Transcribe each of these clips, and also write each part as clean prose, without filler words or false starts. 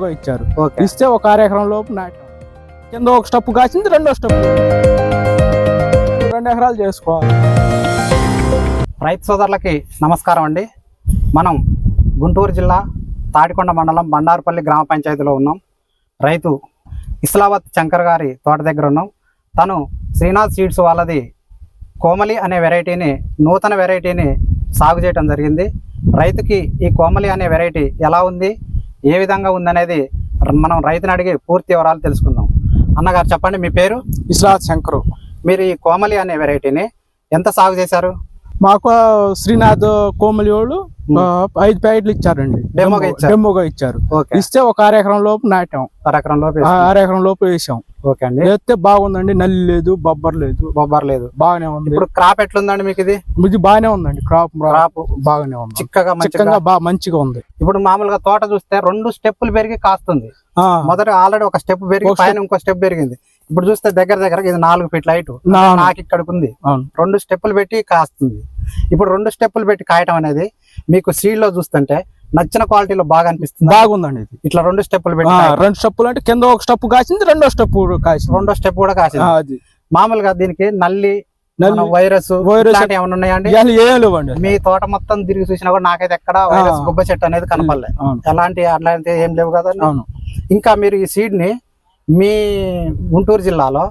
డెమోగా ఇచ్చారు. ఇస్తే ఒక 1/2 ఎకరం లోపు నాటాం. కింద ఒక స్టెప్ కాసింది, రెండో స్టెప్ 2 ఎకరాలు చేసుకోవాలి. రైతు సోదరులకి నమస్కారం అండి. మనం గుంటూరు జిల్లా తాడికొండ మండలం బండారుపల్లి గ్రామ పంచాయతీలో ఉన్నాం. రైతు ఇస్లావత్ శంకర్ గారి తోట దగ్గర ఉన్నాం. తను శ్రీనాథ్ సీడ్స్ వాళ్ళది కోమలి అనే వెరైటీని, నూతన వెరైటీని సాగు చేయడం జరిగింది. రైతుకి ఈ కోమలి అనే వెరైటీ ఎలా ఉంది, ఏ విధంగా ఉందనేది మనం రైతుని అడిగి పూర్తి వివరాలు తెలుసుకుందాం. అన్నగారు చెప్పండి, మీ పేరు? ఇస్లావత్ శంకరు. మీరు ఈ కోమలి అనే వెరైటీని ఎంత సాగు చేశారు? మాకు శ్రీనాథ్ కోమలి వాళ్ళు 5 ప్యాకెట్లు ఇచ్చారండి, డెమోగా ఇచ్చారు. ఇస్తే ఒక 1/2 ఎకరం లోపు నాటాం. 1/2 ఎకరం లోపు వేసాం. ఓకే అండి. వేస్తే బాగుందండి. నల్లి లేదు, బొబ్బర్ లేదు, బాగానే ఉంది. ఇప్పుడు క్రాప్ ఎట్లుందండి మీకు? ఇది బాగానే ఉందండి. క్రాప్ బాగానే ఉంది, చిక్కగా మంచిగా ఉంది. ఇప్పుడు మామూలుగా తోట చూస్తే 2 స్టెప్పులు పెరిగి కాస్తుంది. మొదట ఆల్రెడీ ఒక స్టెప్ పెరిగి పైన ఇంకో స్టెప్ పెరిగింది. ఇప్పుడు చూస్తే దగ్గర ఇది 4 ఫీట్ల హైట్ నాకు ఇక్కడికి ఉంది. 2 స్టెప్పులు పెట్టి కాస్తుంది. ఇప్పుడు 2 స్టెప్పులు పెట్టి కాయటం అనేది మీకు సీడ్ లో చూస్తుంటే నచ్చిన క్వాలిటీలో బాగా అనిపిస్తుంది. బాగుందండి. ఇట్లా 2 స్టెప్పులు పెట్టి 2 స్టెప్పులు అంటే కింద ఒక స్టెప్ కాసింది, రెండో స్టెప్ కూడా కాసింది. మామూలుగా దీనికి నల్లి, వైరస్ ఏమైనా ఉన్నాయండి? ఏం లేవండి. మీ తోట మొత్తం తిరిగి చూసినా కూడా నాకైతే ఎక్కడ వైరస్ గుబ్బ చెట్టు అనేది కనపడలే. అట్లాంటి ఏం లేవు కదా. ఇంకా మీరు ఈ సీడ్ ని మీ గుంటూరు జిల్లాలో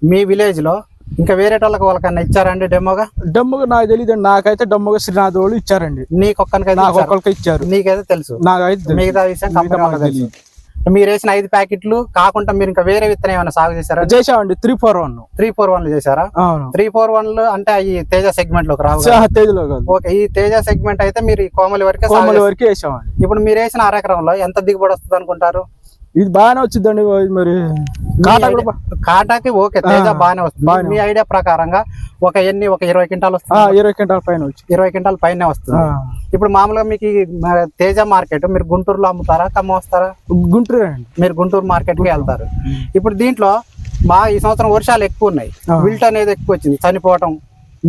మీ విలేజ్ లో ఇంకా వేరే వాళ్ళకన్నా ఇచ్చారండి డెమోగా? నాకు తెలియదు. నాకైతే డెమోగా శ్రీనాథ్ వాళ్ళు ఇచ్చారండి. నీకొక్కరికి ఇచ్చారు, నీకైతే తెలుసు. మిగతా విషయం తెలుసు. మీరు వేసిన 5 ప్యాకెట్లు కాకుండా మీరు ఇంకా వేరే విత్తనం ఏమైనా సాగు చేశారా? చేసామండి. 341 చేశారా? 341 అంటే ఈ తేజ సెగ్మెంట్ లోకి రావు. ఓకే, ఈ తేజ సెగ్మెంట్ అయితే మీరు ఈ కోమలి వరకే వేసామండి. ఇప్పుడు మీరు వేసిన 1/2 ఎకరంలో ఎంత దిగుబడి వస్తుంది అనుకుంటారు? ఇది బాగానే వచ్చిందండి. మరి కాటాకి ఓకే, తేజ బాగానే వస్తుంది. మీ ఐడియా ప్రకారంగా ఒక 20 క్వింటాలు వస్తుంది? 20 క్వింటాల పైన 20 క్వింటాల పైన వస్తుంది. ఇప్పుడు మామూలుగా మీకు తేజ మార్కెట్ మీరు గుంటూరులో అమ్ముతారా, ఖమ్మం వస్తారా? గుంటూరు. మీరు గుంటూరు మార్కెట్ కి వెళ్తారు. ఇప్పుడు దీంట్లో ఈ సంవత్సరం వర్షాలు ఎక్కువ ఉన్నాయి, విల్ట్ అనేది ఎక్కువ వచ్చింది, చనిపోవటం.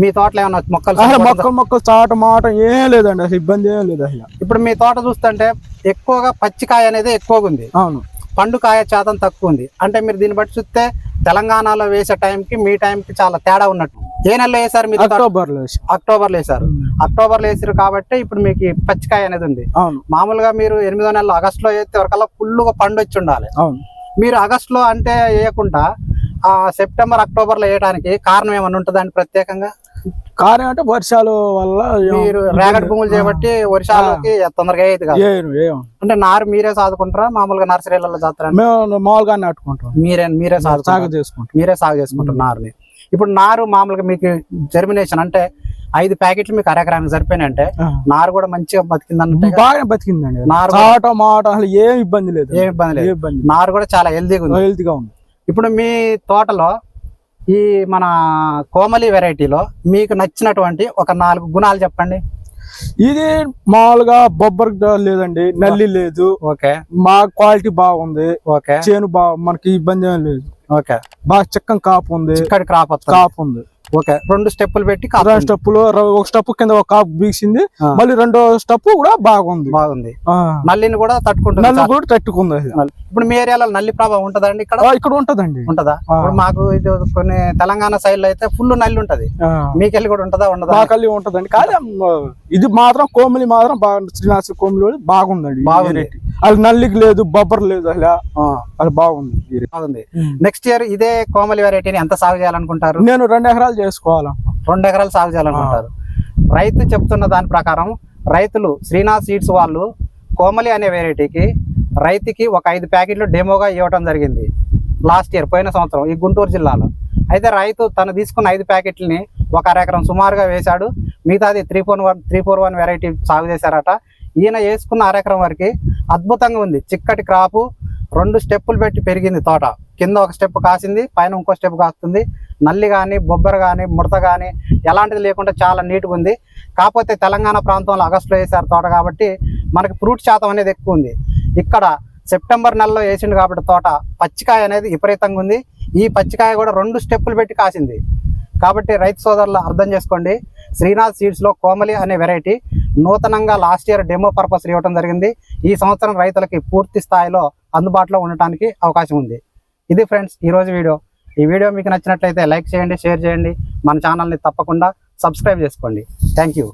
మీ తోటలో ఏమన్నా మొక్కలు చావటం మావటం ఏం లేదండి, అసలు ఇబ్బంది ఏం లేదు అసలు. ఇప్పుడు మీ తోట చూస్తుంటే ఎక్కువగా పచ్చికాయ అనేది ఎక్కువగా ఉంది. అవును, పండుకాయ శాతం తక్కువ ఉంది. అంటే మీరు దీన్ని బట్టి చూస్తే తెలంగాణలో వేసే టైంకి మీ టైంకి చాలా తేడా ఉన్నట్టు. ఏ నెలలో వేసారు మీరు? అక్టోబర్లో వేసారు. అక్టోబర్లో వేసారు కాబట్టి ఇప్పుడు మీకు పచ్చికాయ అనేది ఉంది. మామూలుగా మీరు 8వ నెలలో ఆగస్టులో వేస్తే వరకల్లా ఫుల్గా పండు వచ్చి ఉండాలి. మీరు ఆగస్టులో అంటే వేయకుండా సెప్టెంబర్ అక్టోబర్లో వేయడానికి కారణం ఏమన్నా ఉంటుందండి ప్రత్యేకంగా? కారణం అంటే వర్షాల వల్ల. మీరు రేగడి భూములు చేయబట్టి వర్షాలకి తొందరగా అయ్యేది కాదు. అంటే నారు మీరే సాదుకుంటారా, మామూలుగా నర్సరీలలో చేస్తారా? మామూలుగా నాటుకుంటాం. మీరే సాగు చేసుకుంటారు నారుని. ఇప్పుడు నారు మామూలుగా మీకు జర్మినేషన్ అంటే 5 ప్యాకెట్లు మీకు 1/2 ఎకరానికి సరిపోయినాయి అంటే నారు కూడా మంచిగా బతికిందంటే? బాగా బతికిందండి. నారు అసలు ఏం ఇబ్బంది లేదు. నారు కూడా చాలా హెల్తీగా ఉంది. ఇప్పుడు మీ తోటలో ఈ మన కోమలి వెరైటీలో మీకు నచ్చినటువంటి ఒక 4 గుణాలు చెప్పండి. ఇది మామూలుగా బొబ్బర్ లేదండి, నల్లి లేదు. ఓకే, మా క్వాలిటీ బాగుంది. ఓకే, చేను మమనకి ఇబ్బంది ఏం లేదు. ఓకే, బాగా చిక్కని కాపు ఉంది. కాపు ఉంది. ఓకే, 2 స్టెప్పులు పెట్టి 2 స్టెప్పులు, ఒక స్టెప్ కింద ఒక కాపు బీసింది. మళ్ళీ రెండో స్టెప్ కూడా బాగుంది. నల్లిని కూడా తట్టుకుంది. ఇప్పుడు మీ ఏరియాలో నల్లి ప్రభావం ఉంటదండి? ఇక్కడ ఉంటదండి. ఉంటదా? మాకు ఇది కొన్ని తెలంగాణ సైడ్ లో అయితే ఫుల్ నల్లి ఉంటది. మీకెళ్ళి కూడా ఉంటదా? మాకెళ్ళి ఉంటదండి. కానీ ఇది మాత్రం కోమలి మాత్రం శ్రీనాథ్ కోమలి బాగుందండి. అది నల్లికి లేదు, బొబ్బర్ లేదు, అది బాగుంది. నెక్స్ట్ ఇయర్ ఇదే కోమలి వెరైటీని ఎంత సాగు చేయాలనుకుంటారు? నేను 2 ఎకరాలు చేసుకోవాలి. 2 ఎకరాలు సాగు చేయాలనుకుంటారు. రైతు చెప్తున్న దాని ప్రకారం రైతులు శ్రీనాథ్ సీడ్స్ వాళ్ళు కోమలి అనే వెరైటీకి రైతుకి ఒక 5 ప్యాకెట్లు డెమోగా ఇవ్వడం జరిగింది లాస్ట్ ఇయర్, పోయిన సంవత్సరం, ఈ గుంటూరు జిల్లాలో. అయితే రైతు తను తీసుకున్న 5 ప్యాకెట్లని ఒక 1/2 ఎకరం సుమారుగా వేశాడు. మిగతాది 341 వెరైటీ సాగు చేశారట. ఈయన వేసుకున్న 1/2 ఎకరం వరకు అద్భుతంగా ఉంది. చిక్కటి క్రాపు, 2 స్టెప్పులు పెట్టి పెరిగింది తోట. కింద ఒక స్టెప్ కాసింది, పైన ఇంకో స్టెప్ కాస్తుంది. నల్లి కానీ, బొబ్బర కానీ, ముడత కానీ ఎలాంటిది లేకుండా చాలా నీట్గా ఉంది. కాకపోతే తెలంగాణ ప్రాంతంలో ఆగస్టులో వేసారు తోట కాబట్టి మనకి ఫ్రూట్ శాతం అనేది ఎక్కువ ఉంది. ఇక్కడ సెప్టెంబర్ నెలలో వేసిండు కాబట్టి తోట పచ్చికాయ అనేది విపరీతంగా ఉంది. ఈ పచ్చికాయ కూడా 2 స్టెప్పులు పెట్టి కాసింది. కాబట్టి రైతు సోదరులు అర్థం చేసుకోండి, శ్రీనాథ్ సీడ్స్లో కోమలి అనే వెరైటీ నూతనంగా లాస్ట్ ఇయర్ డెమో పర్పస్ ఇవ్వడం జరిగింది. ఈ సంవత్సరం రైతులకి పూర్తి స్థాయిలో అందుబాటులో ఉండటానికి అవకాశం ఉంది. ఇది ఫ్రెండ్స్ ఈరోజు వీడియో. ఈ వీడియో మీకు నచ్చినట్లయితే లైక్ చేయండి, షేర్ చేయండి, మన ఛానల్ని తప్పకుండా సబ్స్క్రైబ్ చేసుకోండి. Thank you.